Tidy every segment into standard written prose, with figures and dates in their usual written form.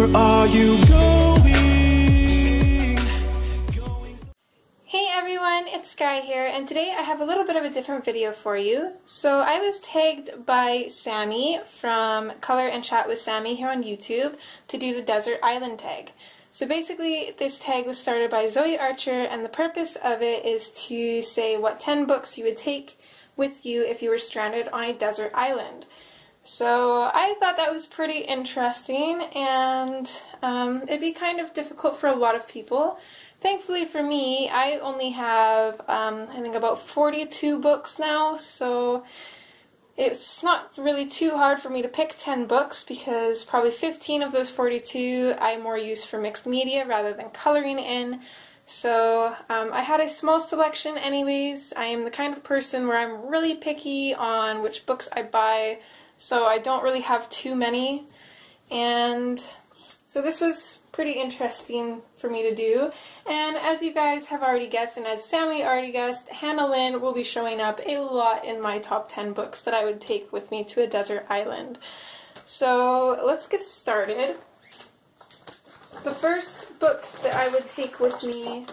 Where are you going? Hey everyone, it's Sky here, and today I have a little bit of a different video for you. So I was tagged by Sammy from Color and Chat with Sammy here on YouTube to do the Desert Island tag. So basically this tag was started by Zoe Archer, and the purpose of it is to say what 10 books you would take with you if you were stranded on a desert island. So I thought that was pretty interesting, and it'd be kind of difficult for a lot of people. Thankfully for me, I only have, I think about 42 books now, so it's not really too hard for me to pick 10 books because probably 15 of those 42 I more use for mixed media rather than coloring in. So I had a small selection anyways. I am the kind of person where I'm really picky on which books I buy, so I don't really have too many. And so this was pretty interesting for me to do, and as you guys have already guessed, and as Sammy already guessed, Hannah Lynn will be showing up a lot in my top 10 books that I would take with me to a desert island. So let's get started. The first book that I would take with me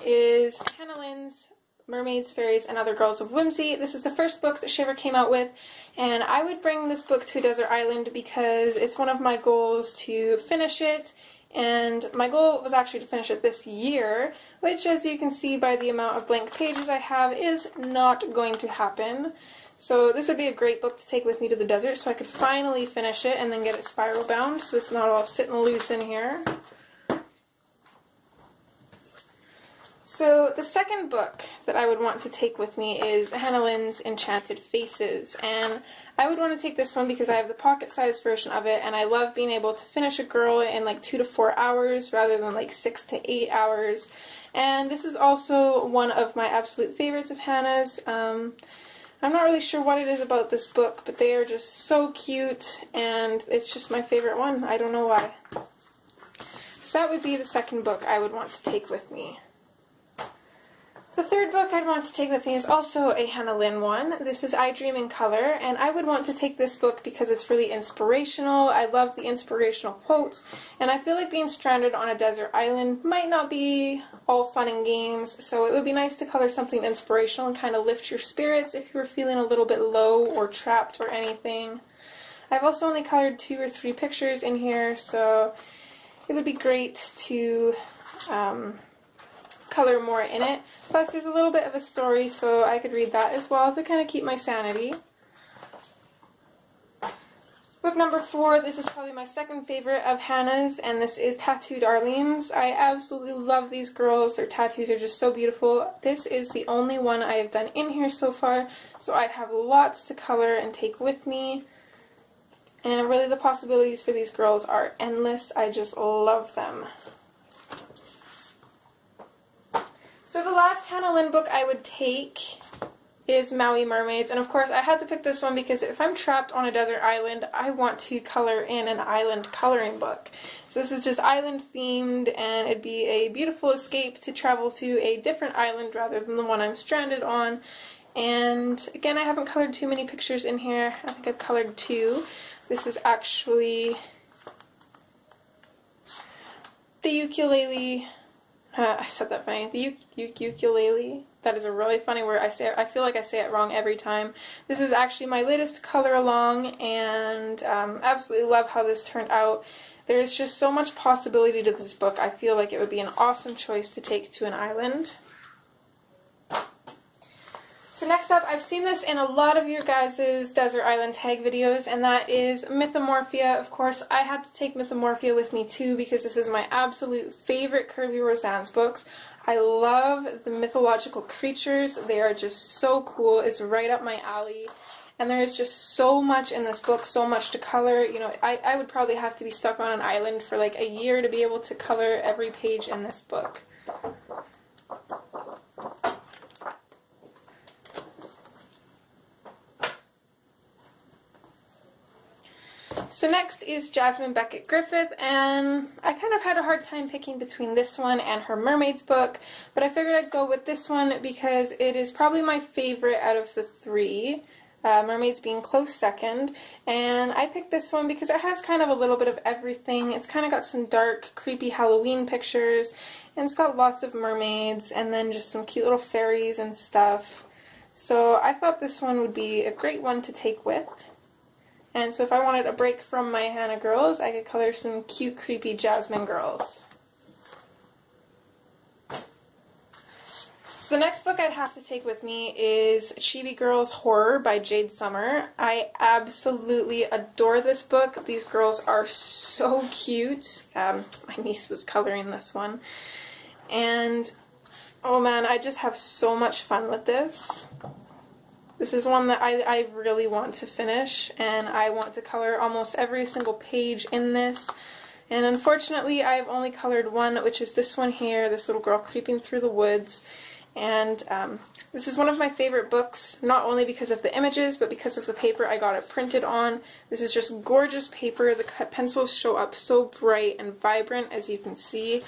is Hannah Lynn's Mermaids, Fairies, and Other Girls of Whimsy. This is the first book that she ever came out with, and I would bring this book to a desert island because it's one of my goals to finish it, and my goal was actually to finish it this year, which, as you can see by the amount of blank pages I have, is not going to happen. So this would be a great book to take with me to the desert so I could finally finish it and then get it spiral bound so it's not all sitting loose in here. So the second book that I would want to take with me is Hannah Lynn's Enchanted Faces, and I would want to take this one because I have the pocket-sized version of it, and I love being able to finish a girl in like 2 to 4 hours rather than like 6 to 8 hours. And this is also one of my absolute favorites of Hannah's. I'm not really sure what it is about this book, but they are just so cute, and it's just my favorite one. I don't know why. So that would be the second book I would want to take with me. The third book I'd want to take with me is also a Hannah Lynn one. This is I Dream in Color, and I would want to take this book because it's really inspirational. I love the inspirational quotes, and I feel like being stranded on a desert island might not be all fun and games, so it would be nice to color something inspirational and kind of lift your spirits if you were feeling a little bit low or trapped or anything. I've also only colored 2 or 3 pictures in here, so it would be great to color more in it. Plus there's a little bit of a story, so I could read that as well to kind of keep my sanity. Book number 4, this is probably my second favorite of Hannah's, and this is Tattoo Darlings. I absolutely love these girls. Their tattoos are just so beautiful. This is the only one I have done in here so far, so I'd have lots to color and take with me. And really the possibilities for these girls are endless. I just love them. So the last Hannah Lynn book I would take is Maui Mermaids, and of course I had to pick this one because if I'm trapped on a desert island, I want to color in an island coloring book. So this is just island themed, and it'd be a beautiful escape to travel to a different island rather than the one I'm stranded on. And again, I haven't colored too many pictures in here. I think I've colored 2. This is actually the ukulele. I said that funny. The ukulele. That is a really funny word. I feel like I say it wrong every time. This is actually my latest color along, and absolutely love how this turned out. There's just so much possibility to this book. I feel like it would be an awesome choice to take to an island. So next up, I've seen this in a lot of your guys' Desert Island tag videos, and that is Mythomophia. Of course, I had to take Mythomophia with me too because this is my absolute favorite Kerby Rosane's books. I love the mythological creatures. They are just so cool. It's right up my alley. And there is just so much in this book, so much to color. You know, I would probably have to be stuck on an island for like a year to be able to color every page in this book. So next is Jasmine Beckett Griffith, and I kind of had a hard time picking between this one and her Mermaids book, but I figured I'd go with this one because it is probably my favorite out of the 3. Mermaids being close second. And I picked this one because it has kind of a little bit of everything. It's kind of got some dark, creepy Halloween pictures, and it's got lots of mermaids, and then just some cute little fairies and stuff. So I thought this one would be a great one to take with. And so if I wanted a break from my Hannah girls, I could color some cute, creepy Jasmine girls. So the next book I'd have to take with me is Chibi Girls Horror by Jayde Summer. I absolutely adore this book. These girls are so cute. My niece was coloring this one. And oh man, I just have so much fun with this. This is one that I really want to finish, and I want to color almost every single page in this. And unfortunately, I've only colored one, which is this one here, this little girl creeping through the woods. And this is one of my favorite books, not only because of the images, but because of the paper I got it printed on. This is just gorgeous paper. The pencils show up so bright and vibrant, as you can see.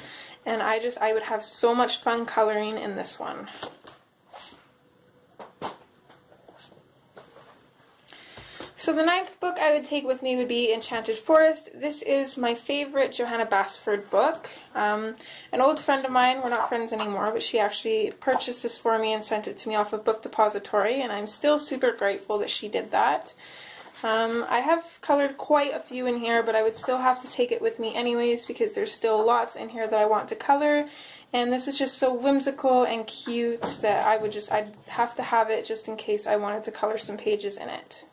And I would have so much fun coloring in this one. So the ninth book I would take with me would be Enchanted Forest. This is my favorite Johanna Basford book. An old friend of mine, we're not friends anymore, but she actually purchased this for me and sent it to me off of Book Depository, and I'm still super grateful that she did that. I have colored quite a few in here, but I would still have to take it with me anyways because there's still lots in here that I want to color. And this is just so whimsical and cute that I'd have to have it just in case I wanted to color some pages in it.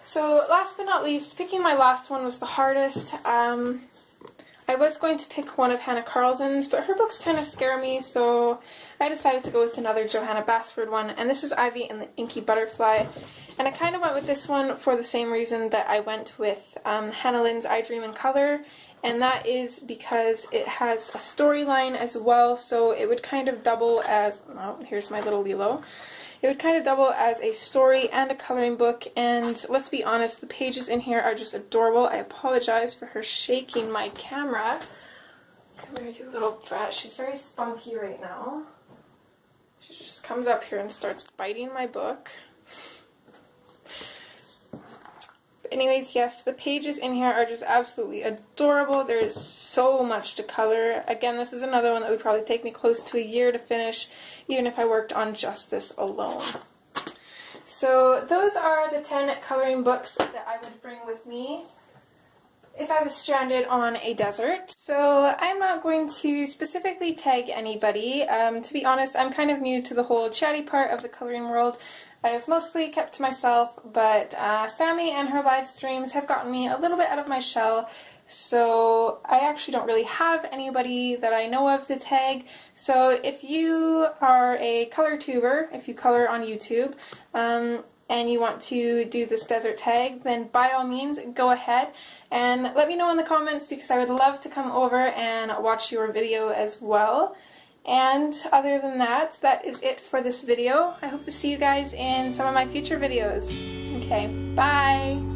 So last but not least, picking my last one was the hardest. I was going to pick one of Hannah Carlson's, but her books kind of scare me, so I decided to go with another Johanna Basford one, and this is Ivy and the Inky Butterfly. And I kind of went with this one for the same reason that I went with Hannah Lynn's I Dream in Color, and that is because it has a storyline as well, so it would kind of double as, oh, here's my little Lilo. It would kind of double as a story and a coloring book, and let's be honest, the pages in here are just adorable. I apologize for her shaking my camera. Come here, you little brat. She's very spunky right now. She just comes up here and starts biting my book. But anyways, yes, the pages in here are just absolutely adorable. There is so much to color. Again, this is another one that would probably take me close to a year to finish, even if I worked on just this alone. So those are the 10 coloring books that I would bring with me if I was stranded on a desert. So I'm not going to specifically tag anybody. To be honest, I'm kind of new to the whole chatty part of the coloring world. I've mostly kept to myself, but Sammy and her live streams have gotten me a little bit out of my shell, so I actually don't really have anybody that I know of to tag. So if you are a color tuber, if you color on YouTube, and you want to do this desert tag, then by all means go ahead and let me know in the comments, because I would love to come over and watch your video as well. And other than that, that is it for this video. I hope to see you guys in some of my future videos. Okay, bye!